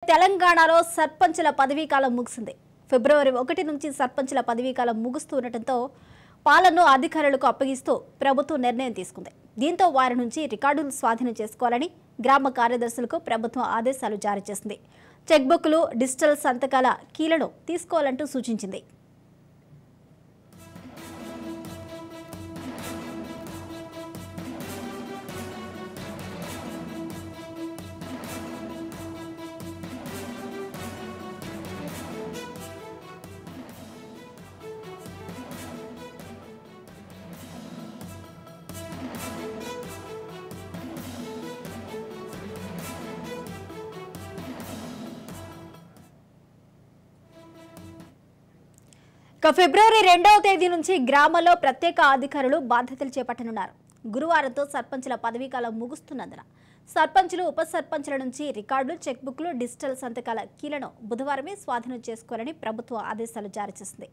తెలంగాణలో సర్పంచుల పదవీకాలం ముగిసింది. ఫిబ్రవరి 1 నుంచి సర్పంచుల పదవీకాలం ముగుస్తుండటంతో పాలనను అధికారులకు అప్పగిస్తూ ప్రభుత్వం నిర్ణయం తీసుకుంది. దీంతో వారి నుంచి రికార్డులు స్వాధీనం చేసుకోవాలని గ్రామ కార్యదర్శులకు ప్రభుత్వం ఆదేశాలు జారీ చేసింది. చెక్బుక్లు, డిజిటల్ సంతకాల కీలను తీసుకోవాలంటూ సూచించింది. ఫిబ్రవరి 2వ తేదీ నుంచి గ్రామాల్లో ప్రత్యేక అధికారులు బాధ్యతలు చేపట్టనున్నారు. గురువారంతో సర్పంచుల పదవీకాలం ముగుస్తున్నందున సర్పంచులు, ఉప సర్పంచుల నుంచి రికార్డులు, చెక్బుక్లు, డిజిటల్ సంతకాల కీలను బుధవారమే స్వాధీనం చేసుకోవాలని ప్రభుత్వం ఆదేశాలు జారీ చేసింది.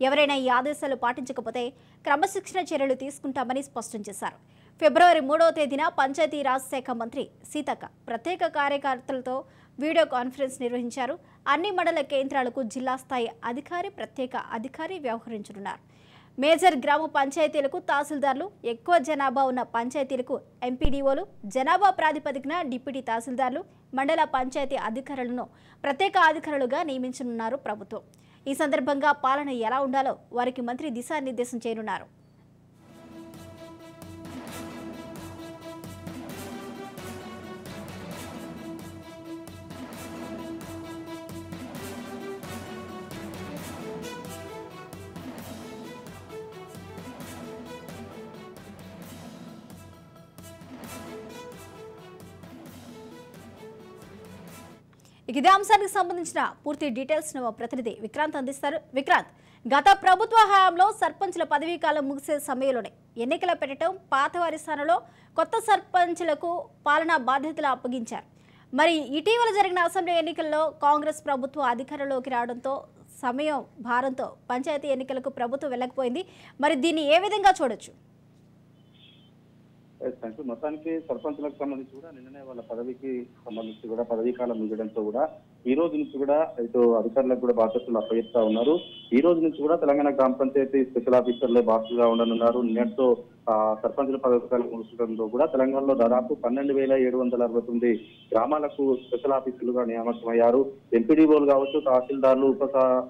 ఎవరైనా ఈ ఆదేశాలు పాటించకపోతే క్రమశిక్షణ చర్యలు తీసుకుంటామని స్పష్టం చేశారు. ఫిబ్రవరి 3వ తేదీన పంచాయతీరాజ్ శాఖ మంత్రి సీతక్క ప్రత్యేక కార్యకర్తలతో వీడియో కాన్ఫరెన్స్ నిర్వహించారు. అన్ని మండల కేంద్రాలకు జిల్లా స్థాయి అధికారి, ప్రత్యేక అధికారి వ్యవహరించనున్నారు. మేజర్ గ్రామ పంచాయతీలకు తహసీల్దార్లు, ఎక్కువ జనాభా ఉన్న పంచాయతీలకు ఎంపీడీఓలు, జనాభా ప్రాతిపదికన డిప్యూటీ తహసీల్దార్లు, మండల పంచాయతీ అధికారులను ప్రత్యేక అధికారులుగా నియమించనున్నారు ప్రభుత్వం. ఈ సందర్భంగా పాలన ఎలా ఉండాలో వారికి మంత్రి దిశానిర్దేశం చేయనున్నారు. ఇదే అంశానికి సంబంధించిన పూర్తి డీటెయిల్స్ మా ప్రతినిధి విక్రాంత్ అందిస్తారు. విక్రాంత్, గత ప్రభుత్వ హయాంలో సర్పంచుల పదవీకాలం ముగిసే సమయంలోనే ఎన్నికల పెట్టడం, పాతవారి స్థానంలో కొత్త సర్పంచులకు పాలనా బాధ్యతలు అప్పగించారు. మరి ఇటీవల జరిగిన అసెంబ్లీ ఎన్నికల్లో కాంగ్రెస్ ప్రభుత్వం అధికారంలోకి రావడంతో సమయం భారంతో పంచాయతీ ఎన్నికలకు ప్రభుత్వం వెళ్ళకపోయింది. మరి దీన్ని ఏ విధంగా చూడొచ్చు? మొత్తానికి సర్పంచులకు సంబంధించి కూడా నిన్ననే వాళ్ళ పదవికి సంబంధించి కూడా పదవీకాలం ముగియడంతో కూడా ఈ రోజు నుంచి కూడా ఇటు అధికారులకు కూడా బాధ్యతలు అప్పగిస్తా ఉన్నారు. ఈ రోజు నుంచి కూడా తెలంగాణ గ్రామ పంచాయతీ స్పెషల్ ఆఫీసర్లే బాధ్యతగా ఉండనున్నారు. నిన్నటితో సర్పంచుల పదవీకాలం ముగిసడంతో కూడా తెలంగాణలో దాదాపు 12,769 గ్రామాలకు స్పెషల్ ఆఫీసర్లుగా నియామకమయ్యారు. ఎంపీడీఓలు కావచ్చు, తహసీల్దార్లు, ఉప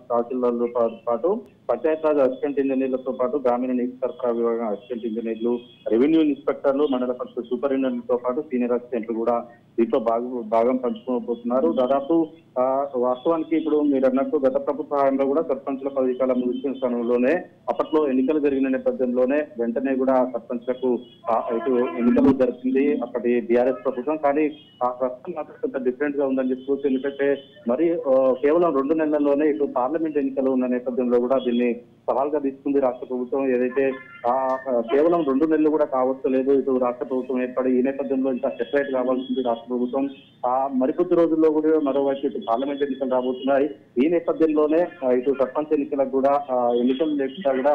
తహసీల్దార్లతో పాటు పంచాయతీరాజ్ అసిస్టెంట్ ఇంజనీర్లతో పాటు గ్రామీణ నీటి సరఫరా విభాగం అసిస్టెంట్ ఇంజనీర్లు, రెవెన్యూ ఇన్స్పెక్టర్లు, మండల పరిషత్ సూపరింటెండెంట్లతో పాటు సీనియర్ అసిస్టెంట్లు కూడా దీంట్లో భాగం పంచుకోబోతున్నారు. దాదాపు వాస్తవానికి ఇప్పుడు మీరు అన్నట్టు గత ప్రభుత్వ హయాంలో కూడా సర్పంచుల పదవీకాలం ముగిసిన సమయంలోనే అప్పట్లో ఎన్నికలు జరిగిన నేపథ్యంలోనే వెంటనే కూడా సర్పంచ్లకు ఇటు ఎన్నికలు జరిపింది అప్పటి బీఆర్ఎస్ ప్రభుత్వం. కానీ ఆ ప్రస్తుతం మాత్రం కొంత డిఫరెంట్ గా ఉందని చెప్పుకోవచ్చు. ఎందుకంటే మరి కేవలం 2 నెలల్లోనే ఇటు పార్లమెంట్ ఎన్నికలు ఉన్న నేపథ్యంలో కూడా దీన్ని సవాల్గా తీసుకుంది రాష్ట్ర ప్రభుత్వం. ఏదైతే కేవలం 2 నెలలు కూడా కావచ్చు లేదు ఇటు రాష్ట్ర ప్రభుత్వం ఏర్పడి ఈ నేపథ్యంలో ఇంకా సెపరేట్ కావాల్సింది రాష్ట్ర ప్రభుత్వం. మరికొద్ది రోజుల్లో కూడా మరోవైపు ఇటు పార్లమెంట్ ఎన్నికలు రాబోతున్నాయి. ఈ నేపథ్యంలోనే ఇటు సర్పంచ్ ఎన్నికలకు కూడా ఎన్నికలు లేకుండా కూడా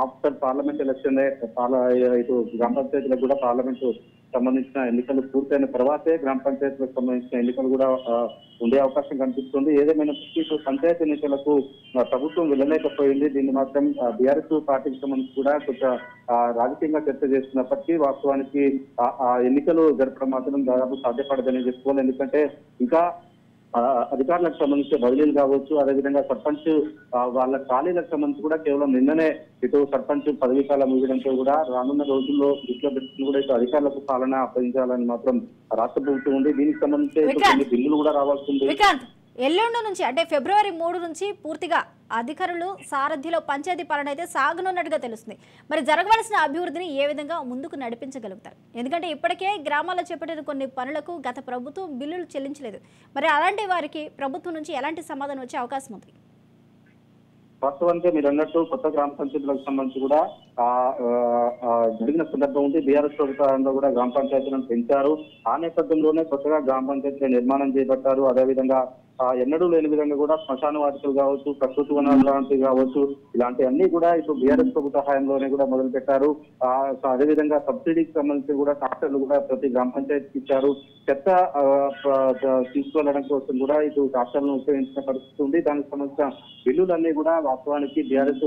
ఆఫ్టర్ పార్లమెంట్ ఎలక్షన్ ఇటు గ్రామ పంచాయతీలకు కూడా పార్లమెంట్ సంబంధించిన ఎన్నికలు పూర్తయిన తర్వాతే గ్రామ పంచాయతీలకు సంబంధించిన ఎన్నికలు కూడా ఉండే అవకాశం కనిపిస్తుంది. ఏదేమైనా పంచాయతీ ఎన్నికలకు ప్రభుత్వం వెళ్ళలేకపోయింది. దీన్ని మాత్రం బీఆర్ఎస్ పార్టీకి సంబంధించి కూడా కొంచెం రాజకీయంగా చర్చ చేస్తున్నప్పటికీ వాస్తవానికి ఆ ఎన్నికలు జరపడం మాత్రం దాదాపు సాధ్యపడదని చెప్పుకోవాలి. ఎందుకంటే ఇంకా అధికారులకు సంబంధించి బదిలీలు కావచ్చు, అదేవిధంగా సర్పంచ్ వాళ్ళ ఖాళీలకు సంబంధించి కూడా కేవలం నిన్ననే ఇటు సర్పంచ్ పదవీకాలం ముగియడంతో కూడా రానున్న రోజుల్లో దృష్టిలో పెట్టుకుని కూడా ఇటు అధికారులకు పాలన అప్పగించాలని మాత్రం రాష్ట్ర ప్రభుత్వం ఉంది. దీనికి సంబంధించి కొన్ని బిల్లులు కూడా రావాల్సింది. ఎల్లుండి నుంచి అంటే ఫిబ్రవరి 3 నుంచి పూర్తిగా అధికారులు సారథ్యంలో పంచాయతీ పాలన అయితే సాగనున్నట్టుగా తెలుస్తుంది. మరి జరగవలసిన అభివృద్ధిని ఏ విధంగా ముందుకు నడిపించగలుగుతారు? ఎందుకంటే ఇప్పటికే గ్రామాల్లో చేపట్టిన కొన్ని పనులకు గత ప్రభుత్వం బిల్లులు చెల్లించలేదు. మరి అలాంటి వారికి ప్రభుత్వం నుంచి ఎలాంటి సమాధానం వచ్చే అవకాశం ఉంది? వాస్తవానికి మీరు అన్నట్టు కొత్త గ్రామ పంచాయతీలకు సంబంధించి కూడా జరిగిన సందర్భం ఉంది. బీఆర్ఎస్ ప్రభుత్వంలో కూడా గ్రామ పంచాయతీలను పెంచారు. ఆ నేపథ్యంలోనే కొత్తగా గ్రామ పంచాయతీల నిర్మాణం చేపట్టారు. అదేవిధంగా ఎన్నడూ లేని విధంగా కూడా శ్మశాన వాటికలు కావచ్చు, ప్రకృతి వనాలు లాంటివి కావచ్చు, ఇలాంటి అన్ని కూడా ఇటు బీఆర్ఎస్ ప్రభుత్వ హయాంలోనే కూడా మొదలు పెట్టారు. అదేవిధంగా సబ్సిడీకి సంబంధించి కూడా ట్రాక్టర్లు కూడా ప్రతి గ్రామ పంచాయతీకి ఇచ్చారు. చెత్త తీసుకెళ్లడం కోసం కూడా ఇటు ట్రాక్టర్లను ఉపయోగించిన పరిస్థితి ఉంది. దానికి సంబంధించిన బిల్లులన్నీ కూడా వాస్తవానికి బీఆర్ఎస్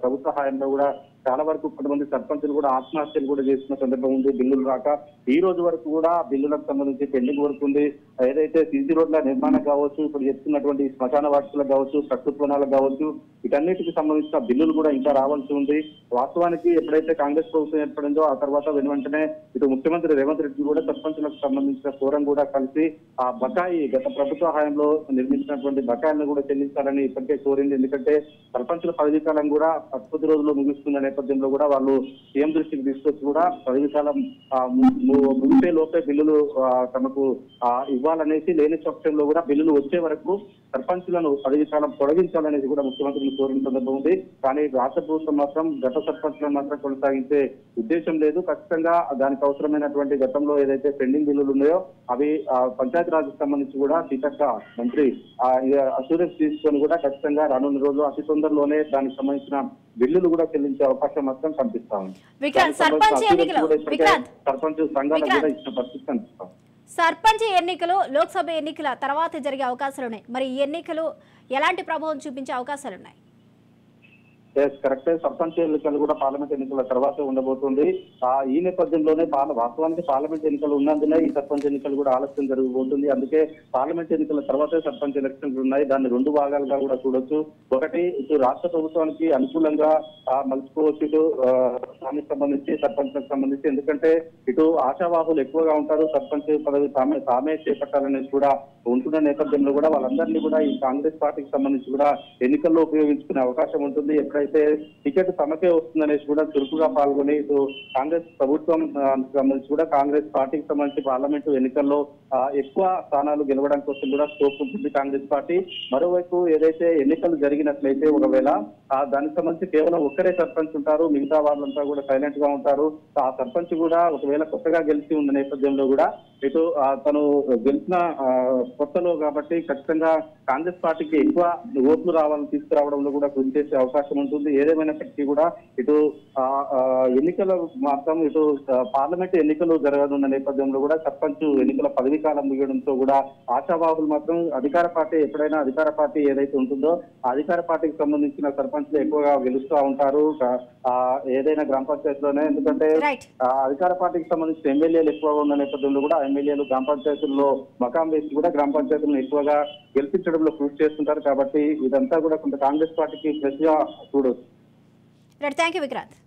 ప్రభుత్వ హయాంలో కూడా చాలా వరకు కొంతమంది సర్పంచులు కూడా ఆత్మహత్యలు కూడా చేసిన సందర్భం ఉంది. బిల్లులు రాక ఈ రోజు వరకు కూడా బిల్లులకు సంబంధించి పెండింగ్ వరకు ఉంది. ఏదైతే సీసీ రోడ్ల నిర్మాణం కావచ్చు, ఇప్పుడు చెప్తున్నటువంటి శ్మశాన వాటికలకు కావచ్చు, ప్రకృతి వనాలకు కావచ్చు, వీటన్నిటికి సంబంధించిన బిల్లులు కూడా ఇంకా రావాల్సి ఉంది. వాస్తవానికి ఎప్పుడైతే కాంగ్రెస్ ప్రభుత్వం ఏర్పడిందో ఆ తర్వాత వెంటనే ఇటు ముఖ్యమంత్రి రేవంత్ రెడ్డి కూడా సర్పంచులకు సంబంధించిన ఫోరం కూడా కలిసి ఆ బకాయి గత ప్రభుత్వ హయాంలో నిర్మించినటువంటి బకాయిలను కూడా చెల్లించాలని ఇప్పటికే కోరింది. ఎందుకంటే సర్పంచుల పదవీ కాలం కూడా 10 రోజుల్లో ముగుస్తున్న నేపథ్యంలో కూడా వాళ్ళు సీఎం దృష్టికి తీసుకొచ్చి కూడా పదవీ కాలం ముగిసే లోపే బిల్లులు తమకు ఇవ్వాలనేసి, లేని పక్షంలో కూడా బిల్లులు వచ్చే వరకు సర్పంచులను పదవీ కాలం పొడిగించాలనేది కూడా ముఖ్యమంత్రిని కోరిన సందర్భం ఉంది. కానీ రాష్ట్ర ప్రభుత్వం మాత్రం గత సర్పంచులను మాత్రం కొనసాగించే ఉద్దేశం లేదు. ఖచ్చితంగా దానికి అవసరమైనటువంటి గతంలో ఏదైతే పెండింగ్ బిల్లులు ఉన్నాయో అవి పంచాయతీరాజ్ సంబంధించి కూడా సీతక్క మంత్రి అసూరెన్స్ తీసుకొని కూడా ఖచ్చితంగా రానున్న రోజులు అతి తొందరలోనే దానికి సంబంధించిన బిల్లులు కూడా చెల్లించే అవకాశం మాత్రం కనిపిస్తా ఉంది. సర్పంచ్ సంఘాలకు కూడా ఇచ్చిన పరిస్థితి కనిపిస్తాం. సర్పంచ్ ఎన్నికలు లోక్సభ ఎన్నికల తర్వాత జరిగే అవకాశాలు ఉన్నాయి. మరి ఈ ఎన్నికలు ఎలాంటి ప్రభావం చూపించే అవకాశాలు ఉన్నాయి? కరెక్టే. సర్పంచ్ ఎన్నికలు కూడా పార్లమెంట్ ఎన్నికల తర్వాత ఉండబోతుంది. ఈ నేపథ్యంలోనే వాస్తవానికి పార్లమెంట్ ఎన్నికలు ఉన్నందునే ఈ సర్పంచ్ ఎన్నికలు కూడా ఆలస్యం జరగబోతుంది. అందుకే పార్లమెంట్ ఎన్నికల తర్వాతే సర్పంచ్ ఎలక్షన్లు ఉన్నాయి. దాన్ని 2 భాగాలుగా కూడా చూడొచ్చు. ఒకటి ఇటు రాష్ట్ర ప్రభుత్వానికి అనుకూలంగా మలుచుకోవచ్చు, ఇటు దానికి సంబంధించి సర్పంచ్లకు సంబంధించి. ఎందుకంటే ఇటు ఆశావాహులు ఎక్కువగా ఉంటారు. సర్పంచ్ పదవి తామే చేపట్టాలనేది కూడా ఉంటున్న నేపథ్యంలో కూడా వాళ్ళందరినీ కూడా ఈ కాంగ్రెస్ పార్టీకి సంబంధించి కూడా ఎన్నికల్లో ఉపయోగించుకునే అవకాశం ఉంటుంది. ఎప్పుడైతే టికెట్ తమకే వస్తుందనేసి కూడా చురుకుగా పాల్గొని ఇటు కాంగ్రెస్ ప్రభుత్వం సంబంధించి కూడా కాంగ్రెస్ పార్టీకి సంబంధించి పార్లమెంటు ఎన్నికల్లో ఎక్కువ స్థానాలు గెలవడం కోసం కూడా స్కోప్ ఉంటుంది కాంగ్రెస్ పార్టీ. మరోవైపు ఏదైతే ఎన్నికలు జరిగినట్లయితే ఒకవేళ దానికి సంబంధించి కేవలం ఒక్కరే సర్పంచ్ ఉంటారు, మిగతా వాళ్ళంతా కూడా సైలెంట్ గా ఉంటారు. ఆ సర్పంచ్ కూడా ఒకవేళ కొత్తగా గెలిచి ఉన్న నేపథ్యంలో కూడా ఇటు తను గెలిచిన కొత్తలో కాబట్టి ఖచ్చితంగా కాంగ్రెస్ పార్టీకి ఎక్కువ ఓట్లు తీసుకురావడంలో కూడా కృషి చేసే అవకాశం ఉంటుంది. ఏదేమైనప్పటికీ కూడా ఇటు ఎన్నికల మాత్రం ఇటు పార్లమెంట్ ఎన్నికలు జరగనున్న నేపథ్యంలో కూడా సర్పంచ్ ఎన్నికల పదవీ కాలం ముగియడంతో కూడా ఆశావాహులు మాత్రం అధికార పార్టీ ఎప్పుడైనా అధికార పార్టీ ఏదైతే ఉంటుందో ఆ అధికార పార్టీకి సంబంధించిన సర్పంచ్లు ఎక్కువగా గెలుస్తూ ఉంటారు ఏదైనా గ్రామ పంచాయతీలోనే. ఎందుకంటే అధికార పార్టీకి సంబంధించిన ఎమ్మెల్యేలు ఎక్కువగా ఉన్న నేపథ్యంలో కూడా ఎమ్మెల్యేలు గ్రామ పంచాయతీల్లో మకాం వేసి కూడా గ్రామ పంచాయతీలను ఎక్కువగా గెలిపించడంలో కృషి చేస్తుంటారు. కాబట్టి ఇదంతా కూడా కొంత కాంగ్రెస్ పార్టీకి ప్లస్ గా చూడవచ్చు. Thank you Vikrant.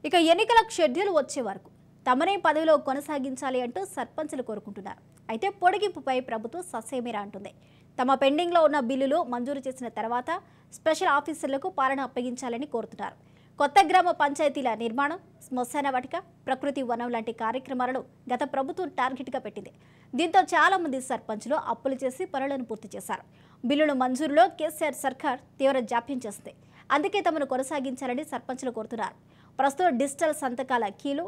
ఇక ఎన్నికల షెడ్యూల్ వచ్చే వరకు తమనే పదవిలో కొనసాగించాలి అంటూ సర్పంచులు కోరుకుంటున్నారు. అయితే పొడిగింపుపై ప్రభుత్వం ససేమిరా అంటుంది. తమ పెండింగ్లో ఉన్న బిల్లులు మంజూరు చేసిన తర్వాత స్పెషల్ ఆఫీసర్లకు పాలన అప్పగించాలని కోరుతున్నారు. కొత్త గ్రామ పంచాయతీల నిర్మాణం, శ్మశాన వాటిక, ప్రకృతి వనం లాంటి కార్యక్రమాలను గత ప్రభుత్వం టార్గెట్గా పెట్టింది. దీంతో చాలా మంది సర్పంచులు అప్పులు చేసి పనులను పూర్తి చేశారు. బిల్లుల మంజూరులో కేసీఆర్ సర్కార్ తీవ్ర జాప్యం చేస్తుంది. అందుకే తమను కొనసాగించాలని సర్పంచులు కోరుతున్నారు. ప్రస్తుతం డిజిటల్ సంతకాల కీలు,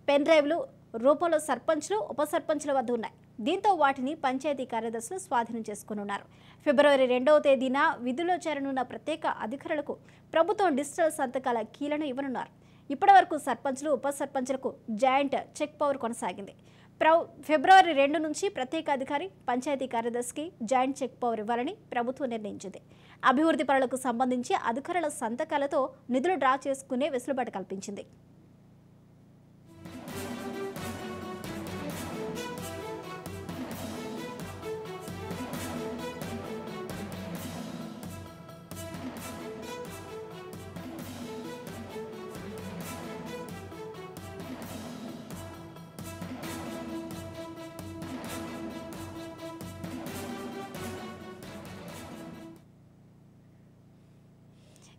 పెన్ డ్రైవ్లు రూపంలో సర్పంచ్లు, ఉప సర్పంచ్ల వద్ద ఉన్నాయి. దీంతో వాటిని పంచాయతీ కార్యదర్శులు స్వాధీనం చేసుకున్నారు. ఫిబ్రవరి 2వ తేదీన విధుల్లో చేరనున్న ప్రత్యేక అధికారులకు ప్రభుత్వం డిజిటల్ సంతకాల కీలను ఇవ్వనున్నారు. ఇప్పటి వరకు సర్పంచ్లు, ఉప సర్పంచ్లకు జాయింట్ చెక్ పవర్ కొనసాగింది. ఫిబ్రవరి 2 నుంచి ప్రత్యేక అధికారి, పంచాయతీ కార్యదర్శికి జాయింట్ చెక్ పవర్ ఇవ్వాలని ప్రభుత్వం నిర్ణయించింది. అభివృద్ధి పనులకు సంబంధించి అధికారుల సంతకాలతో నిధులు డ్రా చేసుకునే వెసులుబాటు కల్పించింది.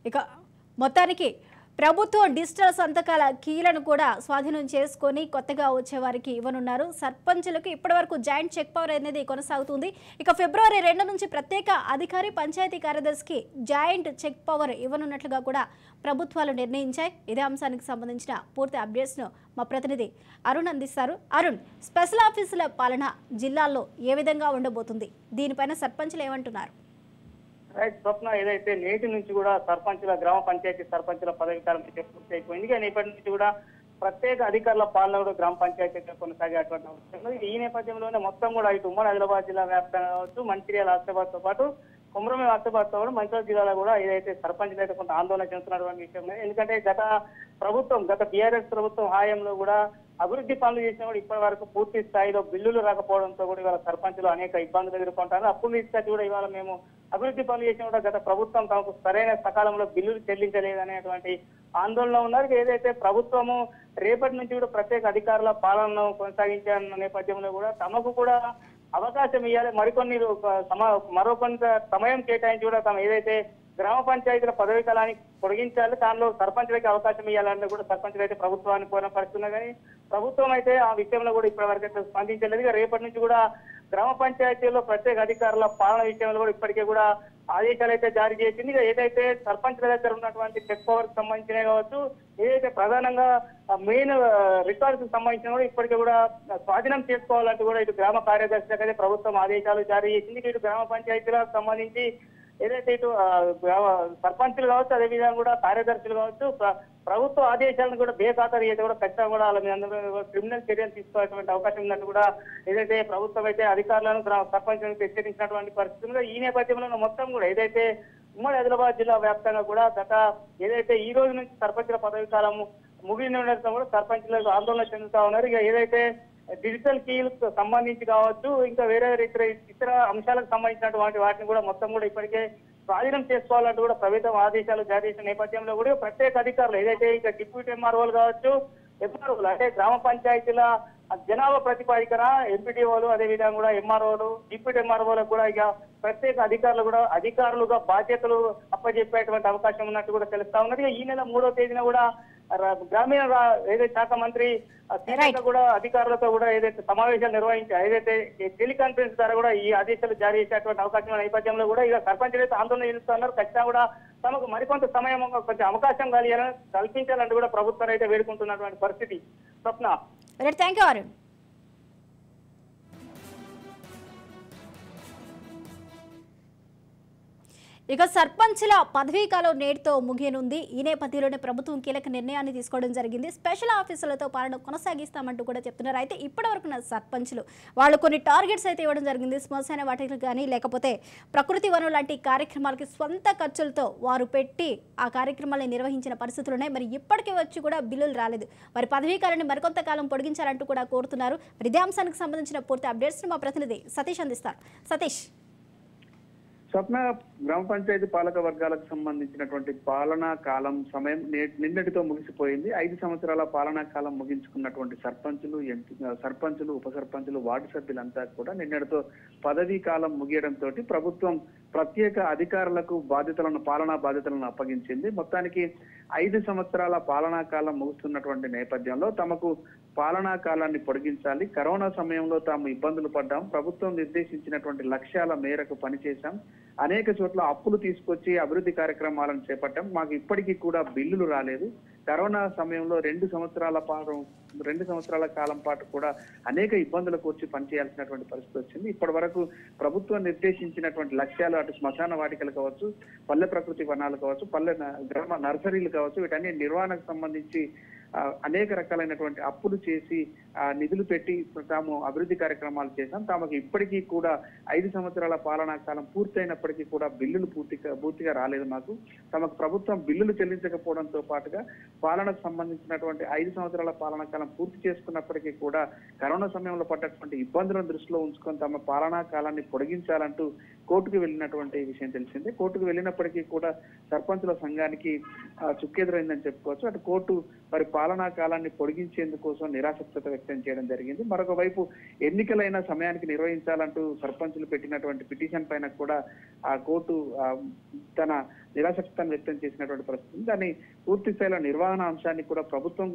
ఇక మొత్తానికి ప్రభుత్వం డిజిటల్ సంతకాల కీలను కూడా స్వాధీనం చేసుకొని కొత్తగా వచ్చే వారికి ఇవ్వనున్నారు. సర్పంచులకు ఇప్పటివరకు జాయింట్ చెక్ పవర్ అనేది కొనసాగుతుంది. ఇక ఫిబ్రవరి 2 నుంచి ప్రత్యేక అధికారి పంచాయతీ కార్యదర్శికి జాయింట్ చెక్ పవర్ ఇవ్వనున్నట్లుగా కూడా ప్రభుత్వాలు నిర్ణయించాయి. ఇదే అంశానికి సంబంధించిన పూర్తి అప్డేట్స్ను మా ప్రతినిధి అరుణ్ అందిస్తారు. అరుణ్, స్పెషల్ ఆఫీసుల పాలన జిల్లాల్లో ఏ విధంగా ఉండబోతుంది? దీనిపైన సర్పంచులు ఏమంటున్నారు? రైట్ స్వప్న, ఏదైతే నేటి నుంచి కూడా సర్పంచుల గ్రామ పంచాయతీ సర్పంచుల పదవి కాలం పూర్తి అయిపోయింది. కానీ ఇప్పటి నుంచి కూడా ప్రత్యేక అధికారుల పాలన కూడా గ్రామ పంచాయతీగా కొనసాగేటువంటి అవసరం ఉంది. ఈ నేపథ్యంలోనే మొత్తం కూడా ఇటు ఉమ్మడి ఆదిలాబాద్ జిల్లా వ్యాప్తంగా కావచ్చు, మంచిర్యాల ఆసిఫాబాద్ తో పాటు కుమ్రమే ఆసిఫాబాద్ తో కూడా మంచిర్యాల జిల్లాలో కూడా ఏదైతే సర్పంచులు అయితే కొంత ఆందోళన చెందుతున్నటువంటి విషయం. ఎందుకంటే గత టీఆర్ఎస్ ప్రభుత్వం హాయంలో కూడా అభివృద్ధి పనులు చేసినా కూడా ఇప్పటి వరకు పూర్తి స్థాయిలో బిల్లులు రాకపోవడంతో కూడా ఇవాళ సర్పంచులు అనేక ఇబ్బందులు ఎదుర్కొంటారు. అప్పులు తీసుకొచ్చి కూడా ఇవాళ మేము అభివృద్ధి పనులు చేసినా కూడా గత ప్రభుత్వం తమకు సరైన సకాలంలో బిల్లులు చెల్లించలేదనేటువంటి ఆందోళన ఉన్నారు. ఏదైతే ప్రభుత్వము రేపటి నుంచి కూడా ప్రత్యేక అధికారుల పాలనను కొనసాగించాలన్న నేపథ్యంలో కూడా తమకు కూడా అవకాశం ఇవ్వాలి, మరో కొంత సమయం కేటాయించి కూడా తమ ఏదైతే గ్రామ పంచాయతీల పదవి కాలాన్ని పొడిగించాలి, దానిలో సర్పంచులకి అవకాశం ఇవ్వాలని కూడా సర్పంచులు అయితే ప్రభుత్వాన్ని కోరిన పరిస్థితున్నా కానీ ప్రభుత్వం అయితే ఆ విషయంలో కూడా ఇప్పటి వరకు అయితే స్పందించలేదు. రేపటి నుంచి కూడా గ్రామ పంచాయతీల్లో ప్రత్యేక అధికారుల పాలన విషయంలో కూడా ఇప్పటికే కూడా ఆదేశాలు అయితే జారీ చేసింది. ఏదైతే సర్పంచుల దగ్గర ఉన్నటువంటి చెక్ పవర్ కి సంబంధించినవి కావచ్చు, ఏదైతే ప్రధానంగా మెయిన్ రికార్డుకు సంబంధించిన కూడా ఇప్పటికే కూడా స్వాధీనం చేసుకోవాలంటూ కూడా ఇటు గ్రామ కార్యదర్శులకు అయితే ప్రభుత్వం ఆదేశాలు జారీ చేసింది. ఇటు గ్రామ పంచాయతీలకు సంబంధించి ఏదైతే ఇటు సర్పంచులు కావచ్చు, అదేవిధంగా కూడా కార్యదర్శులు కావచ్చు, ప్రభుత్వ ఆదేశాలను కూడా బేఖాతరు చేస్తే కూడా ఖచ్చితంగా కూడా వాళ్ళ మీద అందరూ క్రిమినల్ చర్యలు తీసుకోవాల్సిన అవకాశం ఉన్నట్టు కూడా ఏదైతే ప్రభుత్వం అయితే అధికారులను సర్పంచులను హెచ్చరించినటువంటి పరిస్థితుల్లో ఈ నేపథ్యంలో మొత్తం కూడా ఏదైతే ఉమ్మడి ఆదిలాబాద్ జిల్లా వ్యాప్తంగా కూడా ఏదైతే ఈ రోజు నుంచి సర్పంచుల పదవి కాలం ముగియడంతో కూడా సర్పంచులకు ఆందోళన చెందుతా ఉన్నారు. ఇక ఏదైతే డిజిటల్ కీలకు సంబంధించి కావచ్చు, ఇంకా వేరే ఇతర అంశాలకు సంబంధించినటువంటి వాటిని కూడా మొత్తం కూడా ఇప్పటికే స్వాధీనం చేసుకోవాలంటూ కూడా ప్రభుత్వం ఆదేశాలు జారీ చేసిన నేపథ్యంలో కూడా ప్రత్యేక అధికారులు ఏదైతే ఇక డిప్యూటీ ఎంఆర్ఓలు కావచ్చు, ఎంఆర్ఓలు అంటే గ్రామ పంచాయతీల జనాభా ప్రతిపాదికన ఎంపీటీఓలు, అదేవిధంగా కూడా ఎంఆర్ఓలు, డిప్యూటీ ఎంఆర్ఓలకు కూడా ఇక ప్రత్యేక అధికారులుగా బాధ్యతలు అప్పచెప్పేటువంటి అవకాశం ఉన్నట్టు కూడా తెలుస్తా ఉన్నది. ఈ నెల 3వ తేదీన కూడా గ్రామీణ ఏదైతే శాఖ మంత్రి కూడా అధికారులతో కూడా ఏదైతే సమావేశాలు నిర్వహించారు, ఏదైతే టెలికాన్ఫరెన్స్ ద్వారా కూడా ఈ ఆదేశాలు జారీ చేసేటువంటి అవకాశం నేపథ్యంలో కూడా ఇక సర్పంచులు అయితే ఆందోళన చేస్తున్నారు. ఖచ్చితంగా కూడా తమకు మరికొంత సమయం కొంచెం అవకాశం కల్పించాలంటూ కూడా ప్రభుత్వం అయితే వేడుకుంటున్నటువంటి పరిస్థితి. స్వప్న, థ్యాంక్ యూ అరుణ్. ఇక సర్పంచుల పదవీకాలం నేటితో ముగియనుంది. ఈ నేపథ్యంలోనే ప్రభుత్వం కీలక నిర్ణయాన్ని తీసుకోవడం జరిగింది. స్పెషల్ ఆఫీసులతో పాలన కొనసాగిస్తామంటూ కూడా చెప్తున్నారు. అయితే ఇప్పటివరకు సర్పంచులు వాళ్ళు కొన్ని టార్గెట్స్ అయితే ఇవ్వడం జరిగింది. శ్మశాన వాటికి కానీ లేకపోతే ప్రకృతి వనం లాంటి కార్యక్రమాలకి స్వంత ఖర్చులతో వారు పెట్టి ఆ కార్యక్రమాలను నిర్వహించిన పరిస్థితులు ఉన్నాయి. మరి ఇప్పటికీ వచ్చి కూడా బిల్లులు రాలేదు. వారి పదవీకాలాన్ని మరికొంతకాలం పొడిగించాలంటూ కూడా కోరుతున్నారు. మరి ఇదే అంశానికి సంబంధించిన పూర్తి అప్డేట్స్ మా ప్రతినిధి సతీష్ అందిస్తారు. సతీష్. స్వప్న, గ్రామ పంచాయతీ పాలక వర్గాలకు సంబంధించినటువంటి పాలనా కాలం సమయం నిన్నటితో ముగిసిపోయింది. 5 సంవత్సరాల పాలనా కాలం ముగించుకున్నటువంటి సర్పంచులు, ఉప సర్పంచులు, వార్డు సభ్యులంతా కూడా నిన్నటితో పదవీ కాలం ముగియడంతో ప్రభుత్వం ప్రత్యేక అధికారులకు పాలనా బాధ్యతలను అప్పగించింది. మొత్తానికి 5 సంవత్సరాల పాలనా కాలం ముగుస్తున్నటువంటి నేపథ్యంలో తమకు పాలనా కాలాన్ని పొడిగించాలి. కరోనా సమయంలో తాము ఇబ్బందులు పడ్డాం. ప్రభుత్వం నిర్దేశించినటువంటి లక్ష్యాల మేరకు పనిచేశాం. అనేక చోట్ల అప్పులు తీసుకొచ్చి అభివృద్ధి కార్యక్రమాలను చేపట్టాం. మాకు ఇప్పటికీ కూడా బిల్లులు రాలేదు. కరోనా సమయంలో 2 సంవత్సరాల కాలం పాటు కూడా అనేక ఇబ్బందులకు వచ్చి పనిచేయాల్సినటువంటి పరిస్థితి వచ్చింది. ఇప్పటి వరకు ప్రభుత్వం నిర్దేశించినటువంటి లక్ష్యాలు అటు శ్మశాన వాటికలు కావచ్చు, పల్లె ప్రకృతి వనాలు కావచ్చు, గ్రామ నర్సరీలు కావచ్చు, వీటన్ని నిర్వహణకు సంబంధించి అనేక రకాలైనటువంటి అప్పులు చేసి నిధులు పెట్టి తాము అభివృద్ధి కార్యక్రమాలు చేశాం. తమకు ఇప్పటికీ కూడా 5 సంవత్సరాల పాలనా కాలం పూర్తయినప్పటికీ కూడా బిల్లులు పూర్తిగా రాలేదు. తమకు ప్రభుత్వం బిల్లులు చెల్లించకపోవడంతో పాటుగా పాలనకు సంబంధించినటువంటి 5 సంవత్సరాల పాలనా కాలం పూర్తి చేసుకున్నప్పటికీ కూడా కరోనా సమయంలో పడ్డటువంటి ఇబ్బందులను దృష్టిలో ఉంచుకొని తమ పాలనా కాలాన్ని పొడిగించాలంటూ కోర్టుకు వెళ్ళినటువంటి విషయం తెలిసిందే. కోర్టుకు వెళ్ళినప్పటికీ కూడా సర్పంచుల సంఘానికి చుక్కెదురైందని చెప్పుకోవచ్చు. అటు కోర్టు మరి పాలనా కాలాన్ని పొడిగించేందుకోసం నిరాసక్తత వ్యక్తం చేయడం జరిగింది. మరొక వైపు ఎన్నికలైన సమయానికి నిర్వహించాలంటూ సర్పంచులు పెట్టినటువంటి పిటిషన్ పైన కూడా ఆ కోర్టు తన నిరాసక్తాన్ని వ్యక్తం చేసినటువంటి పరిస్థితి. దాన్ని పూర్తి స్థాయిలో నిర్వహణ అంశాన్ని కూడా ప్రభుత్వం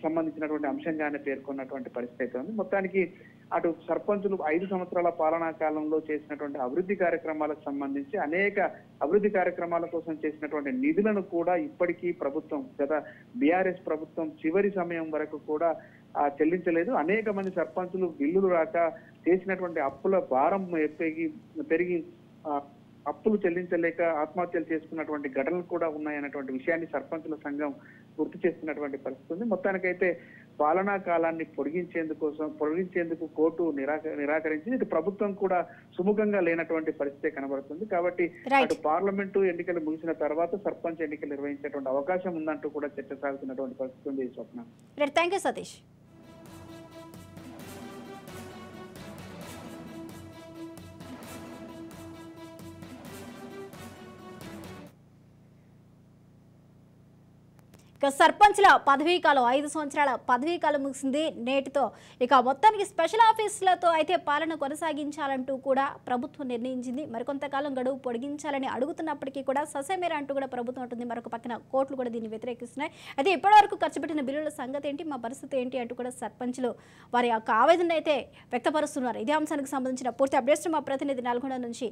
సంబంధించినటువంటి అంశంగానే పేర్కొన్నటువంటి పరిస్థితి అయితే ఉంది. మొత్తానికి అటు సర్పంచులు 5 సంవత్సరాల పాలనా కాలంలో చేసినటువంటి అభివృద్ధి కార్యక్రమాలకు సంబంధించి అనేక అభివృద్ధి కార్యక్రమాల కోసం చేసినటువంటి నిధులను కూడా ఇప్పటికీ ప్రభుత్వం గత బీఆర్ఎస్ ప్రభుత్వం చివరి సమయం వరకు కూడా చెల్లించలేదు. అనేక మంది సర్పంచులు బిల్లులు రాక చేసినటువంటి అప్పుల భారం పెరిగి అప్పులు చెల్లించలేక ఆత్మహత్యలు చేసుకున్నటువంటి ఘటనలు కూడా ఉన్నాయన్నటువంటి విషయాన్ని సర్పంచుల సంఘం గుర్తు చేస్తున్నటువంటి పరిస్థితి ఉంది. మొత్తానికైతే పాలనా కాలాన్ని పొడిగించేందుకు కోర్టు నిరాకరించి ఇటు ప్రభుత్వం కూడా సుముఖంగా లేనటువంటి పరిస్థితి కనబడుతుంది. కాబట్టి అటు పార్లమెంటు ఎన్నికలు ముగిసిన తర్వాత సర్పంచ్ ఎన్నికలు నిర్వహించేటువంటి అవకాశం ఉందంటూ కూడా చర్చ సాగుతున్నటువంటి పరిస్థితి ఉంది. స్వప్న. Thank you Satish. ఇక సర్పంచ్ల పదవీకాలం 5 సంవత్సరాల పదవీకాలం ముగిసింది నేటితో. ఇక మొత్తానికి స్పెషల్ ఆఫీసులతో అయితే పాలన కొనసాగించాలంటూ కూడా ప్రభుత్వం నిర్ణయించింది. మరికొంతకాలం గడువు పొడిగించాలని అడుగుతున్నప్పటికీ కూడా ససేమేర అంటూ కూడా ప్రభుత్వం ఉంటుంది. మరొక పక్కన కోర్టులు కూడా దీన్ని వ్యతిరేకిస్తున్నాయి. అయితే ఇప్పటివరకు ఖర్చు పెట్టిన బిల్లుల సంగతి ఏంటి, మా పరిస్థితి ఏంటి అంటూ కూడా సర్పంచ్లు వారి యొక్క ఆవేదన అయితే వ్యక్తపరుస్తున్నారు. ఇదే అంశానికి సంబంధించిన పూర్తి అప్డేట్స్ మా ప్రతినిధి నల్గొండ నుంచి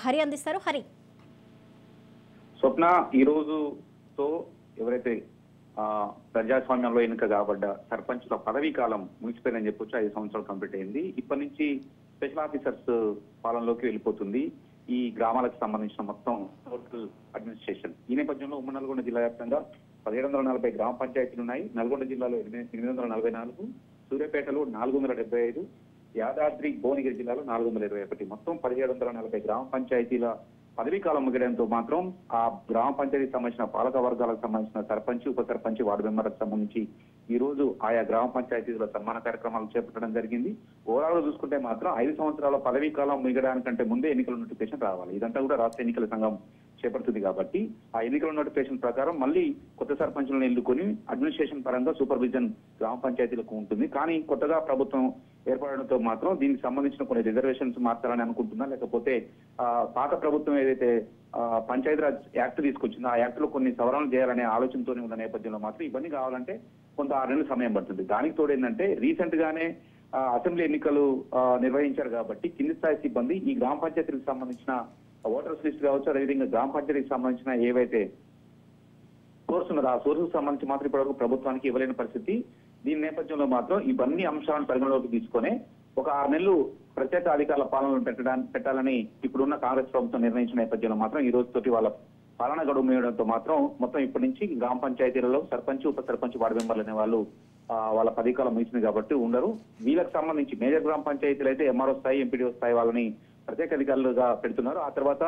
హరి అందిస్తారు. హరి. స్వప్న, ఈ రోజుతో ఎవరైతే ప్రజాస్వామ్యంలో ఎన్నిక కాబడ్డ సర్పంచ్ల పదవీ కాలం ముగిసిపోయిందని చెప్పొచ్చు. 5 సంవత్సరాలు కంప్లీట్ అయింది. ఇప్పటి నుంచి స్పెషల్ ఆఫీసర్స్ పాలనలోకి వెళ్ళిపోతుంది ఈ గ్రామాలకు సంబంధించిన మొత్తం లోకల్ అడ్మినిస్ట్రేషన్. ఈ నేపథ్యంలో ఉమ్మడి నల్గొండ జిల్లా వ్యాప్తంగా 1740 గ్రామ పంచాయతీలు ఉన్నాయి. నల్గొండ జిల్లాలో 844, సూర్యాపేటలో 475, యాదాద్రి భువనగిరి జిల్లాలో 421, మొత్తం 1740 గ్రామ పంచాయతీల పదవీ కాలం ముగియడంతో మాత్రం ఆ గ్రామ పంచాయతీకి సంబంధించిన పాలక వర్గాలకు సంబంధించిన సర్పంచ్, ఉప సర్పంచ్, వార్డు మెంబర్లకు సంబంధించి ఈ రోజు ఆయా గ్రామ పంచాయతీల సన్మాన కార్యక్రమాలు చేపట్టడం జరిగింది. ఓవరాల్ గా చూసుకుంటే మాత్రం 5 సంవత్సరాల పదవీ కాలం ముగియడానికంటే ముందే ఎన్నికల నోటిఫికేషన్ రావాలి. ఇదంతా కూడా రాష్ట్ర ఎన్నికల సంఘం చేపడుతుంది కాబట్టి ఆ ఎన్నికల నోటిఫికేషన్ ప్రకారం మళ్ళీ కొత్త సర్పంచులను ఎన్నుకొని అడ్మినిస్ట్రేషన్ పరంగా సూపర్విజన్ గ్రామ పంచాయతీలకు ఉంటుంది. కానీ కొత్తగా ప్రభుత్వం ఏర్పడడంతో మాత్రం దీనికి సంబంధించిన కొన్ని రిజర్వేషన్స్ మార్చాలని అనుకుంటున్నా, లేకపోతే పాత ప్రభుత్వం ఏదైతే పంచాయతీరాజ్ యాక్ట్ తీసుకొచ్చిందో ఆ యాక్ట్ లో కొన్ని సవరణలు చేయాలనే ఆలోచనతోనే ఉన్న నేపథ్యంలో మాత్రం ఇవన్నీ కావాలంటే కొంత 6 నెలల సమయం పడుతుంది. దానికి తోడు ఏంటంటే రీసెంట్ గానే అసెంబ్లీ ఎన్నికలు నిర్వహించారు కాబట్టి కింది స్థాయి సిబ్బంది ఈ గ్రామ పంచాయతీలకు సంబంధించిన ఓటర్స్ లిస్ట్ కావచ్చు, అదేవిధంగా గ్రామ పంచాయతీకి సంబంధించిన ఏవైతే సోర్స్ ఉన్నదో ఆ సోర్స్ సంబంధించి మాత్రం ఇప్పటివరకు ప్రభుత్వానికి ఇవ్వలేని పరిస్థితి. దీని నేపథ్యంలో మాత్రం ఇవన్నీ అంశాలను పరిగణలోకి తీసుకొని ఒక 6 నెలలు ప్రత్యేక అధికారుల పాలనను పెట్టాలని ఇప్పుడున్న కాంగ్రెస్ ప్రభుత్వం నిర్ణయించిన నేపథ్యంలో మాత్రం ఈ రోజుతోటి వాళ్ళ పాలన గడువు మేయడంతో మాత్రం మొత్తం ఇప్పటి నుంచి గ్రామ పంచాయతీలలో సర్పంచ్, ఉప సర్పంచ్, వార్డు మెంబర్లు అనే వాళ్ళు వాళ్ళ పదవీకాలం ముగిసింది కాబట్టి ఉండరు. వీళ్ళకి సంబంధించి మేజర్ గ్రామ పంచాయతీలు అయితే ఎంఆర్ఓ స్థాయి, ఎంపీడీఓ స్థాయి వాళ్ళని ప్రత్యేక అధికారులుగా పెడుతున్నారు. ఆ తర్వాత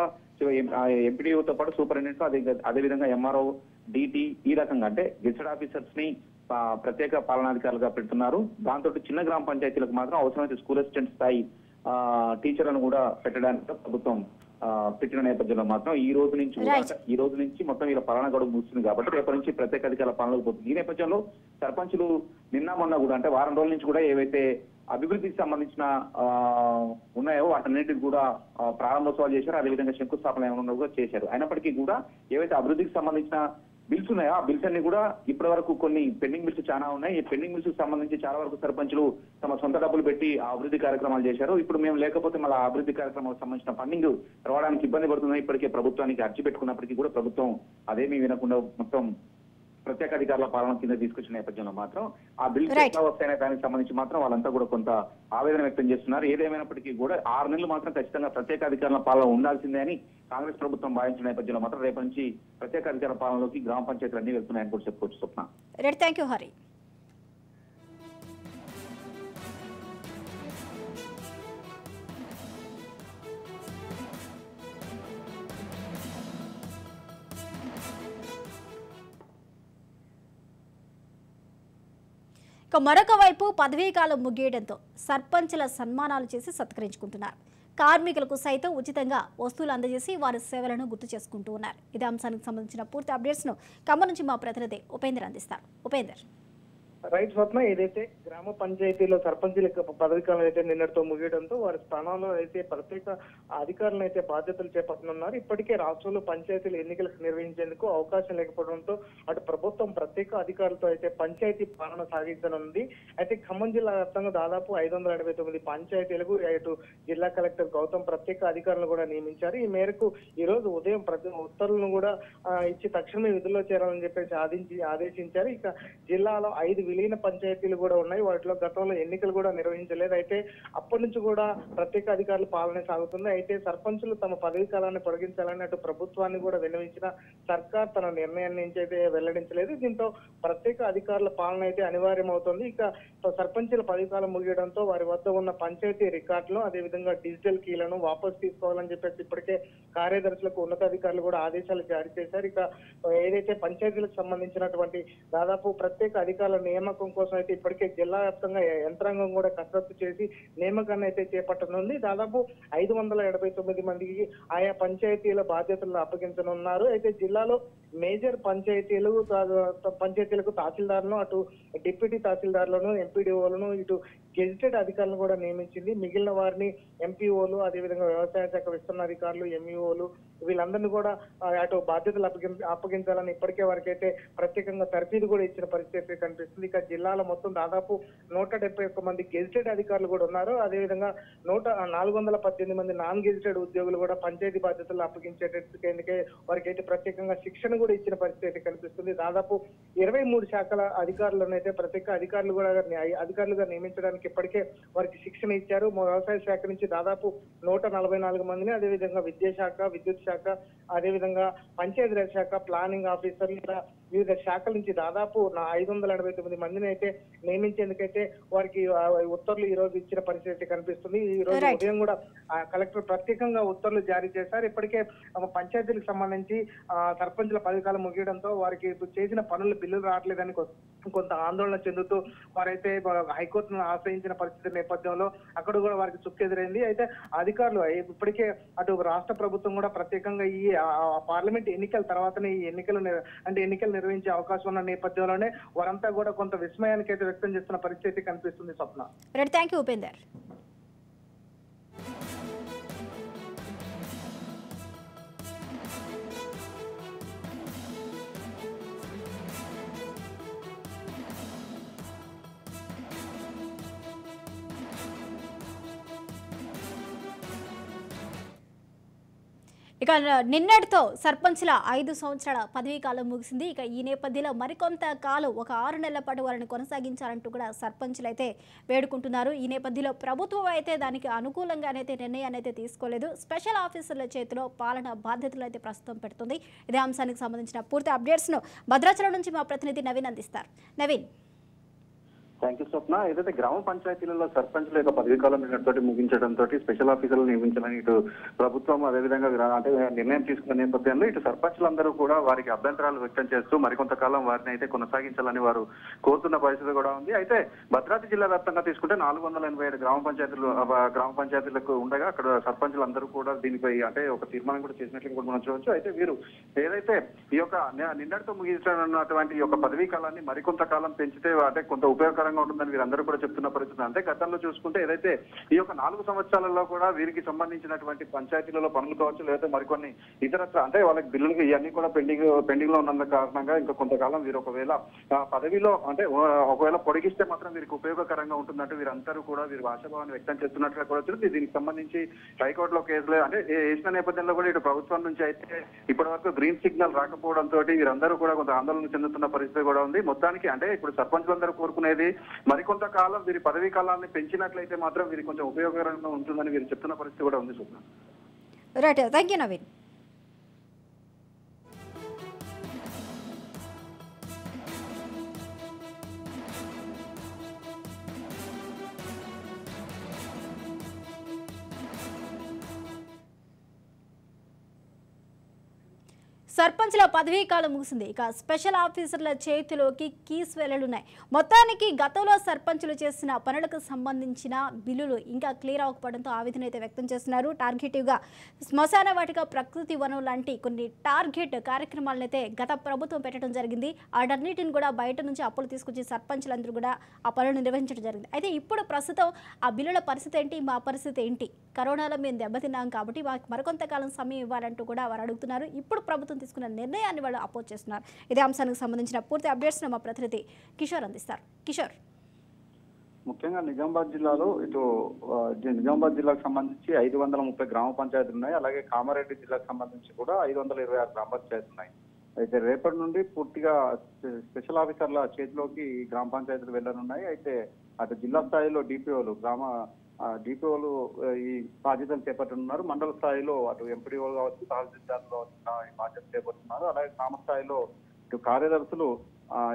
ఎంపీడీఓతో పాటు సూపరింటెండెంట్, అదేవిధంగా ఎంఆర్ఓ, డిటి ఈ రకంగా అంటే గెజిటెడ్ ఆఫీసర్స్ ని ప్రత్యేక పాలనాధికారులుగా పెడుతున్నారు. దాంతో చిన్న గ్రామ పంచాయతీలకు మాత్రం అవసరమైతే స్కూల్ అసిస్టెంట్ స్థాయి టీచర్లను కూడా పెట్టడానికి ప్రభుత్వం పెట్టిన నేపథ్యంలో మాత్రం ఈ రోజు నుంచి మొత్తం వీళ్ళ పాలన గడువు ముగుస్తుంది కాబట్టి రేపటి నుంచి ప్రత్యేక అధికారుల పాలనకు పోతుంది. ఈ నేపథ్యంలో సర్పంచులు నిన్న మొన్న కూడా అంటే వారం రోజుల నుంచి కూడా ఏవైతే అభివృద్ధికి సంబంధించిన ఉన్నాయో వాటన్నిటికి కూడా ప్రారంభోత్సవాలు చేశారు, అదేవిధంగా శంకుస్థాపన ఏమైనా కూడా చేశారు. అయినప్పటికీ కూడా ఏవైతే అభివృద్ధికి సంబంధించిన బిల్స్ ఉన్నాయో ఆ బిల్స్ అన్ని కూడా ఇప్పటి వరకు కొన్ని పెండింగ్ బిల్స్ చాలా ఉన్నాయి. ఈ పెండింగ్ బిల్స్ సంబంధించి చాలా వరకు సర్పంచులు తమ సొంత డబ్బులు పెట్టి ఆ అభివృద్ధి కార్యక్రమాలు చేశారు. ఇప్పుడు మేము లేకపోతే మళ్ళీ ఆ అభివృద్ధి కార్యక్రమాలకు సంబంధించిన ఫండింగ్ రావడానికి ఇబ్బంది పడుతుంది. ఇప్పటికే ప్రభుత్వానికి అర్జీ పెట్టుకున్నప్పటికీ కూడా ప్రభుత్వం అదేమీ వినకుండా మొత్తం ప్రత్యేక అధికారుల పాలన కింద తీసుకొచ్చిన నేపథ్యంలో మాత్రం ఆ బిల్స్ ఎట్లా వస్తాయనే దానికి సంబంధించి మాత్రం వాళ్ళంతా కూడా కొంత ఆవేదన వ్యక్తం చేస్తున్నారు. ఏదేమైనప్పటికీ కూడా 6 నెలలు మాత్రం ఖచ్చితంగా ప్రత్యేక అధికారుల పాలన ఉండాల్సిందే అని కాంగ్రెస్ ప్రభుత్వం భావించిన నేపథ్యంలో మాత్రం రేపటి నుంచి ప్రత్యేక అధికార పాలనలోకి గ్రామ పంచాయతీలు అన్ని వెళ్తున్నాయని కూడా చెప్పుకోవచ్చు. స్వప్న. Thank you Hari. ఇక మరొక వైపు పదవీకాలం ముగియడంతో సర్పంచ్ల సన్మానాలు చేసి సత్కరించుకుంటున్నారు. కార్మికులకు సైతం ఉచితంగా వస్తువులు అందజేసి వారి సేవలను గుర్తు చేసుకుంటూ ఉన్నారు. ఇదే అంశానికి సంబంధించిన పూర్తి అప్డేట్స్ను ఖమ్మం నుంచి మా ప్రతినిధి ఉపేందర్ అందిస్తారు. ఉపేందర్. రైట్ స్వప్న, ఏదైతే గ్రామ పంచాయతీలో సర్పంచుల పదవి కాలం అయితే నిన్నటితో ముగియడంతో వారి స్థానాల్లో అయితే ప్రత్యేక అధికారులను అయితే బాధ్యతలు చేపట్టనున్నారు. ఇప్పటికే రాష్ట్రంలో పంచాయతీలు ఎన్నికలు నిర్వహించేందుకు అవకాశం లేకపోవడంతో అటు ప్రభుత్వం ప్రత్యేక అధికారులతో అయితే పంచాయతీ పాలన సాగించనుంది. అయితే ఖమ్మం జిల్లా వ్యాప్తంగా దాదాపు 589 పంచాయతీలకు ఇటు జిల్లా కలెక్టర్ గౌతమ్ ప్రత్యేక అధికారులను కూడా నియమించారు. ఈ మేరకు ఈ రోజు ఉదయం ఉత్తర్వులను కూడా ఇచ్చి తక్షణమే విధుల్లో చేరాలని చెప్పేసి ఆదేశించారు. ఇక జిల్లాలో 5 విలీన పంచాయతీలు కూడా ఉన్నాయి. వాటిలో గతంలో ఎన్నికలు కూడా నిర్వహించలేదు. అయితే అప్పటి నుంచి కూడా ప్రత్యేక అధికారుల పాలన సాగుతుంది. అయితే సర్పంచులు తమ పదవి కాలాన్ని పొడిగించాలని అటు ప్రభుత్వాన్ని కూడా విన్నవించిన సర్కార్ తన నిర్ణయాన్ని అయితే వెల్లడించలేదు. దీంతో ప్రత్యేక అధికారుల పాలన అయితే అనివార్యం అవుతుంది. ఇక సర్పంచుల పదవి కాలం ముగియడంతో వారి వద్ద ఉన్న పంచాయతీ రికార్డులు అదేవిధంగా డిజిటల్ కీలను వాపసు తీసుకోవాలని చెప్పేసి ఇప్పటికే కార్యదర్శులకు ఉన్నతాధికారులు కూడా ఆదేశాలు జారీ చేశారు. ఇక ఏదైతే పంచాయతీలకు సంబంధించినటువంటి దాదాపు ప్రత్యేక అధికారుల నియామకం కోసం అయితే ఇప్పటికే జిల్లా వ్యాప్తంగా యంత్రాంగం కూడా కసరత్తు చేసి నియామకాన్ని అయితే చేపట్టనుంది. దాదాపు 579 మందికి ఆయా పంచాయతీల బాధ్యతలను అప్పగించనున్నారు. అయితే జిల్లాలో మేజర్ పంచాయతీలకు తహసీల్దార్లను, అటు డిప్యూటీ తహసీల్దార్లను, ఎంపీడీఓలను, ఇటు గెజిటెడ్ అధికారులను కూడా నియమించింది. మిగిలిన వారిని ఎంపీఓలు, అదేవిధంగా వ్యవసాయ శాఖ విస్తరణ అధికారులు, ఎంఈఓలు వీళ్ళందరినీ కూడా అటు బాధ్యతలు అప్పగించాలని ఇప్పటికే వారికైతే ప్రత్యేకంగా తర్ఫీదు కూడా ఇచ్చిన పరిస్థితి కనిపిస్తుంది. ఇక జిల్లాలో మొత్తం దాదాపు 171 మంది గెజిటెడ్ అధికారులు కూడా ఉన్నారు. అదేవిధంగా 418 మంది నాన్ గెజిటెడ్ ఉద్యోగులు కూడా పంచాయతీ బాధ్యతలు అప్పగించేందుకే వారికైతే ప్రత్యేకంగా శిక్షణ కూడా ఇచ్చిన పరిస్థితి కనిపిస్తుంది. దాదాపు 23 శాఖల అధికారులను అయితే ప్రత్యేక అధికారులుగా నియమించడానికి ఇప్పటికే వారికి శిక్షణ ఇచ్చారు. వ్యవసాయ శాఖ నుంచి దాదాపు 144 మందిని, అదేవిధంగా విద్యాశాఖ, విద్యుత్ శాఖ, అదేవిధంగా పంచాయతీరాజ్ శాఖ, ప్లానింగ్ ఆఫీసర్లు ఇలా వివిధ శాఖల నుంచి దాదాపు 589 మందిని అయితే నియమించేందుకైతే వారికి ఉత్తర్వులు ఈ రోజు ఇచ్చిన పరిస్థితి కనిపిస్తుంది. ఈ రోజు ఉదయం కూడా కలెక్టర్ ప్రత్యేకంగా ఉత్తర్వులు జారీ చేశారు. ఇప్పటికే పంచాయతీలకు సంబంధించి సర్పంచుల పదవి కాలం ముగియడంతో వారికి చేసిన పనులు బిల్లులు రావట్లేదని కొంత ఆందోళన చెందుతూ వారైతే హైకోర్టును ఆశ్రయించిన పరిస్థితి నేపథ్యంలో అక్కడ కూడా వారికి చుక్కెదురైంది. అయితే అధికారులు ఇప్పటికే అటు రాష్ట్ర ప్రభుత్వం కూడా ప్రత్యేకంగా ఈ పార్లమెంట్ ఎన్నికల తర్వాతనే ఈ ఎన్నికలు నిర్వహించే అవకాశం ఉన్న నేపథ్యంలోనే వారంతా కూడా కొంత విస్మయానికి అయితే వ్యక్తం చేస్తున్న పరిస్థితి కనిపిస్తుంది. స్వప్న. Thank you Upender. ఇక నిన్నటితో సర్పంచ్ల 5 సంవత్సరాల పదవీ కాలం ముగిసింది. ఇక ఈ నేపథ్యంలో మరికొంత కాలం ఒక 6 నెలల పాటు వారిని కొనసాగించాలంటూ కూడా సర్పంచ్లు అయితే వేడుకుంటున్నారు. ఈ నేపథ్యంలో ప్రభుత్వం అయితే దానికి అనుకూలంగానైతే నిర్ణయాన్ని అయితే తీసుకోలేదు. స్పెషల్ ఆఫీసర్ల చేతిలో పాలన బాధ్యతలు అయితే ప్రస్తుతం పెడుతుంది. ఇదే అంశానికి సంబంధించిన పూర్తి అప్డేట్స్ను భద్రాచలం నుంచి మా ప్రతినిధి నవీన్ అందిస్తారు. నవీన్. థ్యాంక్ యూ స్వప్న. ఏదైతే గ్రామ పంచాయతీలలో సర్పంచుల యొక్క పదవీ కాలం నిన్నటితోటి ముగించడంతో స్పెషల్ ఆఫీసర్లు నియమించాలని ఇటు ప్రభుత్వం అదేవిధంగా అంటే నిర్ణయం తీసుకున్న నేపథ్యంలో ఇటు సర్పంచులందరూ కూడా వారికి అభ్యంతరాలు వ్యక్తం చేస్తూ మరికొంతకాలం వారిని అయితే కొనసాగించాలని వారు కోరుతున్న పరిస్థితి కూడా ఉంది. అయితే భద్రాద్రి జిల్లా వ్యాప్తంగా తీసుకుంటే 487 గ్రామ పంచాయతీలకు ఉండగా అక్కడ సర్పంచులందరూ కూడా దీనిపై అంటే ఒక తీర్మానం కూడా చేసినట్లు కూడా మనం చూడవచ్చు. అయితే వీరు ఏదైతే ఈ యొక్క నిన్నటితో ముగించినటువంటి ఈ యొక్క పదవీ కాలాన్ని మరికొంతకాలం పెంచితే అంటే కొంత ఉపయోగకరంగా ఉంటుందని వీరందరూ కూడా చెప్తున్న పరిస్థితి. అంటే గతంలో చూసుకుంటే ఏదైతే ఈ యొక్క 4 సంవత్సరాలలో కూడా వీరికి సంబంధించినటువంటి పంచాయతీలలో పనులు కావచ్చు, లేదా మరికొన్ని ఇతరత్ర అంటే వాళ్ళకి బిల్లులు ఇవన్నీ కూడా పెండింగ్ లో ఉన్న కారణంగా ఇంకా కొంతకాలం వీరు ఒకవేళ పదవిలో అంటే ఒకవేళ పొడిగిస్తే మాత్రం వీరికి ఉపయోగకరంగా ఉంటుందంటే వీరందరూ కూడా వీరు ఆశాభావాన్ని వ్యక్తం చేస్తున్నట్టుగా కూడా వచ్చింది. దీనికి సంబంధించి హైకోర్టులో కేసులు అంటే వేసిన నేపథ్యంలో కూడా ఇటు ప్రభుత్వం నుంచి అయితే ఇప్పటి వరకు గ్రీన్ సిగ్నల్ రాకపోవడంతో వీరందరూ కూడా కొంత ఆందోళన చెందుతున్న పరిస్థితి కూడా ఉంది. మొత్తానికి అంటే ఇప్పుడు సర్పంచులందరూ కోరుకునేది మరికొంతకాలం వీరి పదవీ కాలాన్ని పెంచినట్లయితే మాత్రం వీరికి కొంచెం ఉపయోగకరంగా ఉంటుందని వీరు చెప్తున్న పరిస్థితి కూడా ఉంది. చూద్దాం. Right, thank you Naveen. సర్పంచ్ల పదవీ కాలం ముగిసింది. ఇక స్పెషల్ ఆఫీసర్ల చేతిలోకి కీస్ వెళ్లలున్నాయి. మొత్తానికి గతంలో సర్పంచులు చేసిన పనులకు సంబంధించిన బిల్లులు ఇంకా క్లియర్ అవ్వకపోవడంతో ఆవేదన అయితే వ్యక్తం చేస్తున్నారు. టార్గెటివ్గా శ్మశాన వాటిక, ప్రకృతి వనం లాంటి కొన్ని టార్గెట్ కార్యక్రమాలను అయితే గత ప్రభుత్వం పెట్టడం జరిగింది. వాటన్నిటిని కూడా బయట నుంచి అప్పులు తీసుకొచ్చి సర్పంచులందరూ కూడా ఆ పనులను నిర్వహించడం జరిగింది. అయితే ఇప్పుడు ప్రస్తుతం ఆ బిల్లుల పరిస్థితి ఏంటి, మా పరిస్థితి ఏంటి, కరోనాలో మేము దెబ్బతిన్నాం కాబట్టి మాకు మరికొంతకాలం సమయం ఇవ్వాలంటూ కూడా వారు అడుగుతున్నారు. ఇప్పుడు ప్రభుత్వం తీసుకున్న నిర్ణయాన్ని వాళ్ళు అపోజ్ చేస్తున్నారు. ఇదే అంశానికి సంబంధించిన పూర్తి అప్డేట్స్ మా ప్రతినిధి కిషోర్ అందిస్తారు. కిషోర్, ముఖ్యంగా నిజామాబాద్ జిల్లాలో నిజామాబాద్ జిల్లాకు సంబంధించి 530 గ్రామ పంచాయతీలు ఉన్నాయి. అలాగే కామారెడ్డి జిల్లాకు సంబంధించి కూడా 526 గ్రామ పంచాయతీలు ఉన్నాయి. అయితే రేపటి నుండి పూర్తిగా స్పెషల్ ఆఫీసర్ల చేతిలోకి గ్రామ పంచాయతీలు వెళ్ళనున్నాయి. అయితే అటు జిల్లా స్థాయిలో డిపిఓలు డిపిఓలు ఈ బాధ్యతలు చేపట్టనున్నారు. మండల స్థాయిలో అటు ఎంపీడీఓలు కావచ్చు, తహసీల్దార్లు కావచ్చు ఈ బాధ్యతలు చేపడుతున్నారు. అలాగే గ్రామ స్థాయిలో ఇటు కార్యదర్శులు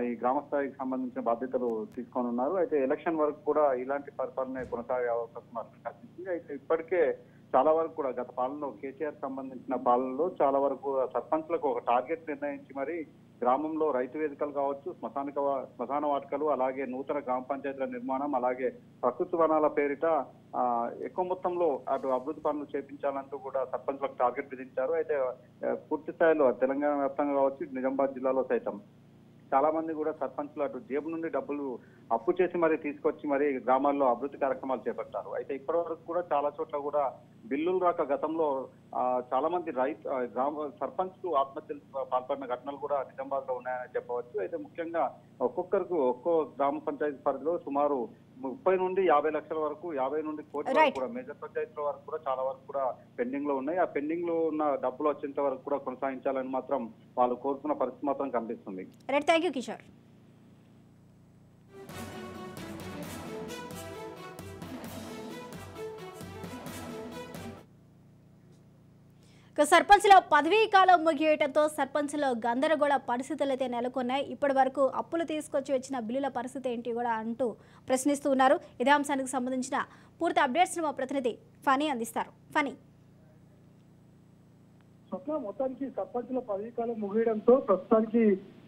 ఈ గ్రామ స్థాయికి సంబంధించిన బాధ్యతలు తీసుకొని ఉన్నారు. అయితే ఎలక్షన్ వరకు కూడా ఇలాంటి పరిపాలన కొనసాగే అవకాశం కనిపిస్తుంది. అయితే ఇప్పటికే చాలా వరకు కూడా గత పాలనలో కేసీఆర్ సంబంధించిన పాలనలో చాలా వరకు సర్పంచ్లకు ఒక టార్గెట్ నిర్ణయించి మరి గ్రామంలో రైతు వేదికలు కావచ్చు, శ్మశాన వాటికలు, అలాగే నూతన గ్రామ పంచాయతీల నిర్మాణం, అలాగే ప్రకృతి వనాల పేరిట ఎక్కువ మొత్తంలో అటు అభివృద్ధి పనులు చేపించాలంటూ కూడా సర్పంచ్లకు టార్గెట్ విధించారు. అయితే పూర్తి స్థాయిలో తెలంగాణ వ్యాప్తంగా కావచ్చు, నిజామాబాద్ జిల్లాలో సైతం చాలా మంది కూడా సర్పంచ్లు అటు జేబు నుండి డబ్బులు అప్పు చేసి మరి తీసుకొచ్చి మరి గ్రామాల్లో అభివృద్ధి కార్యక్రమాలు చేపట్టారు. అయితే ఇప్పటి వరకు కూడా చాలా చోట్ల కూడా బిల్లులు రాక గతంలో చాలా మంది సర్పంచ్లు ఆత్మహత్యలు పాల్పడిన ఘటనలు కూడా నిజామాబాద్ లో ఉన్నాయని చెప్పవచ్చు. అయితే ముఖ్యంగా ఒక్కో గ్రామ పంచాయతీ పరిధిలో సుమారు 30 నుండి 50 లక్షల వరకు, 50 నుండి కోట్ల వరకు కూడా మేజర్ పంచాయతీల వరకు కూడా చాలా వరకు కూడా పెండింగ్ లో ఉన్నాయి. ఆ పెండింగ్ లో ఉన్న డబ్బులు వచ్చేంత వరకు కూడా కొనసాగించాలని మాత్రం వాళ్ళు కోరుతున్న పరిస్థితి మాత్రం కనిపిస్తుంది. Thank you Kishore. సర్పంచ్ల పదవీ కాలం ముగియటంతో సర్పంచ్ల గందరగోళ పరిస్థితులు అయితే నెలకొన్నాయి. ఇప్పటి వరకు అప్పులు తీసుకొచ్చి వచ్చిన బిల్లుల పరిస్థితి ఏంటి కూడా అంటూ ప్రశ్నిస్తూ ఉన్నారు. ఇదే అంశానికి సంబంధించిన పూర్తి అప్డేట్స్ మా ప్రతినిధి ఫనీ అందిస్తారు. ఫనీ, మొత్తానికి సర్పంచ్ల పదవీ కాలం ముగియడంతో ప్రస్తుతానికి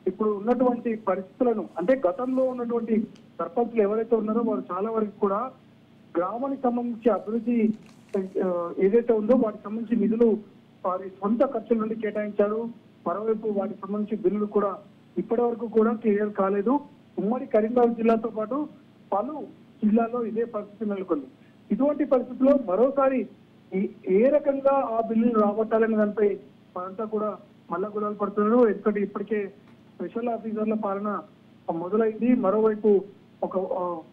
ఇప్పుడు ఉన్నటువంటి పరిస్థితులను, అంటే గతంలో ఉన్నటువంటి సర్పంచ్లు ఎవరైతే ఉన్నారో వారు చాలా వరకు కూడా గ్రామానికి సంబంధించి అభివృద్ధి ఏదైతే ఉందో వాటికి సంబంధించి నిధులు వారి సొంత ఖర్చుల నుండి కేటాయించారు. మరోవైపు వాటికి సంబంధించి బిల్లులు కూడా ఇప్పటి వరకు కూడా క్లియర్ కాలేదు. ఉమ్మడి కరీంనగర్ జిల్లాతో పాటు పలు జిల్లాల్లో ఇదే పరిస్థితి నెలకొంది. ఇటువంటి పరిస్థితుల్లో మరోసారి ఏ రకంగా ఆ బిల్లులు రాబట్టాలనే దానిపై మనంతా కూడా మళ్ళా గులాలు పడుతున్నారు. ఎందుకంటే ఇప్పటికే స్పెషల్ ఆఫీసర్ల పాలన మొదలైంది. మరోవైపు ఒక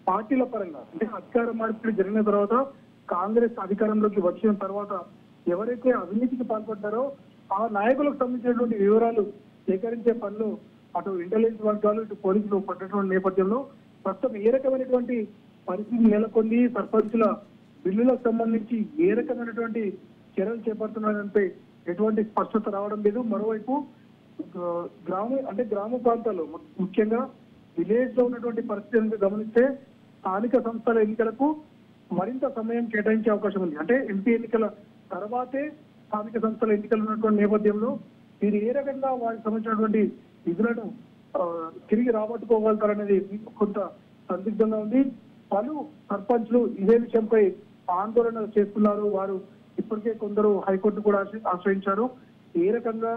పార్టీల పరంగా, అంటే అధికార మార్పిడి జరిగిన తర్వాత కాంగ్రెస్ అధికారంలోకి వచ్చిన తర్వాత ఎవరైతే అవినీతికి పాల్పడ్డారో ఆ నాయకులకు సంబంధించినటువంటి వివరాలు సేకరించే పనులు అటు ఇంటెలిజెన్స్ వర్గాలు, ఇటు పోలీసులు పట్టినటువంటి నేపథ్యంలో ప్రస్తుతం ఏ రకమైనటువంటి పరిస్థితి నెలకొంది, సర్పంచుల బిల్లులకు సంబంధించి ఏ రకమైనటువంటి చర్యలు చేపడుతున్నారంటే ఎటువంటి స్పష్టత రావడం లేదు. మరోవైపు గ్రామ ప్రాంతాల్లో ముఖ్యంగా విలేజ్ లో ఉన్నటువంటి పరిస్థితులను గమనిస్తే స్థానిక సంస్థల ఎన్నికలకు మరింత సమయం కేటాయించే అవకాశం ఉంది. అంటే ఎంపీ ఎన్నికల తర్వాతే స్థానిక సంస్థల ఎన్నికలు ఉన్నటువంటి నేపథ్యంలో మీరు ఏ రకంగా వారికి సంబంధించినటువంటి నిధులను తిరిగి రాబట్టుకోగలుగుతారనేది కొంత సందిగ్ధంగా ఉంది. పలు సర్పంచ్లు ఇదే విషయంపై ఆందోళన చేస్తున్నారు. వారు ఇప్పటికే కొందరు హైకోర్టు కూడా ఆశ్రయించారు. ఏ రకంగా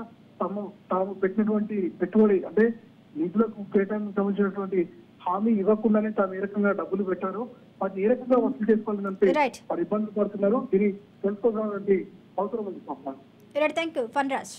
తాము పెట్టినటువంటి పెట్టుబడి, అంటే నిధులకు కేటాయింపు సంబంధించినటువంటి హామీ ఇవ్వకుండానే తాము ఏ రకంగా డబ్బులు పెట్టారు, వాటిని ఏ రకంగా వసూలు చేసుకోవాలంటే వారు ఇబ్బందులు పడుతున్నారు. దీన్ని తెలుసుకోవాలంటే అవసరం ఉంది. Thank you Phanraj.